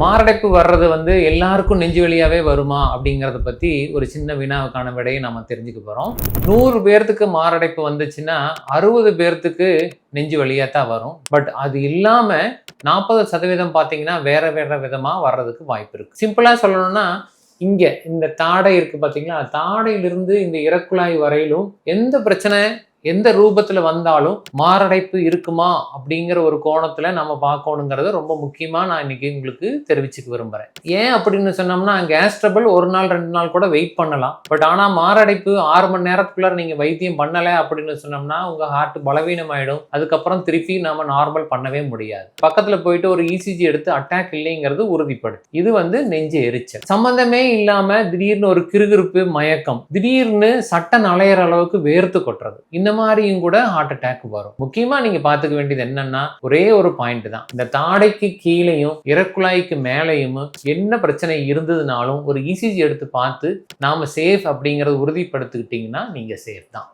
மாரடைப்பு வர்றது எல்லாருக்கும் நெஞ்சு வலியாவே வருமா அப்படிங்கிறத பத்தி ஒரு சின்ன வினாவுக்கான விடையை நம்ம தெரிஞ்சுக்க போறோம். 100 பேர்த்துக்கு மாரடைப்பு வந்துச்சுன்னா 60 பேர்த்துக்கு நெஞ்சு வலியா தான் வரும். பட் அது இல்லாம 40% பார்த்தீங்கன்னா வேற வேற விதமா வர்றதுக்கு வாய்ப்பு இருக்கு. சிம்பிளா சொல்லணும்னா இங்க இந்த தாடை இருக்கு பாத்தீங்களா, தாடையிலிருந்து இந்த இறக்குழாய் வரையிலும் எந்த பிரச்சனை எந்த ரூபத்துல வந்தாலும் மாரடைப்பு இருக்குமா அப்படிங்கிற ஒரு கோணத்துல நம்ம பார்க்கணுங்கிறத ரொம்ப முக்கியமா நான் இன்னைக்கு உங்களுக்கு தெரிவிச்சுக்க விரும்புறேன். ஏன் அப்படின்னு சொன்னோம்னா கேஸ் ட்ரபிள் 1 நாள் 2 நாள் கூட வெயிட் பண்ணலாம். பட் ஆனா மாரடைப்பு 6 மணி நேரத்துக்குள்ள நீங்க வைத்தியம் பண்ணல அப்படின்னு சொன்னோம்னா உங்க ஹார்ட் பலவீனம் ஆயிடும். அதுக்கப்புறம் திருப்பி நாம நார்மல் பண்ணவே முடியாது. பக்கத்துல போயிட்டு ஒரு இசிஜி எடுத்து அட்டாக் இல்லைங்கிறது உறுதிப்படுது. இது நெஞ்சு எரிச்சல். சம்பந்தமே இல்லாம திடீர்னு ஒரு கிறுகிறுப்பு, மயக்கம், திடீர்னு சட்டன் அலையிற அளவுக்கு வேர்த்து கொட்டுறது, இந்த மாதிரியும் கூட ஹார்ட் அட்டாக் வரும். முக்கியமா நீங்க பாத்துக்க வேண்டியது என்னன்னா ஒரே ஒரு பாயிண்ட் தான். இந்த தாடைக்கு கீழையும் இறக்குழாய்க்கு மேலையும் என்ன பிரச்சனை இருந்ததுனாலும் ஒரு இசிஜி எடுத்து பார்த்து நாம சேஃப் அப்படிங்கறத உறுதிப்படுத்திக்கிட்டீங்கன்னா நீங்க சேஃப் தான்.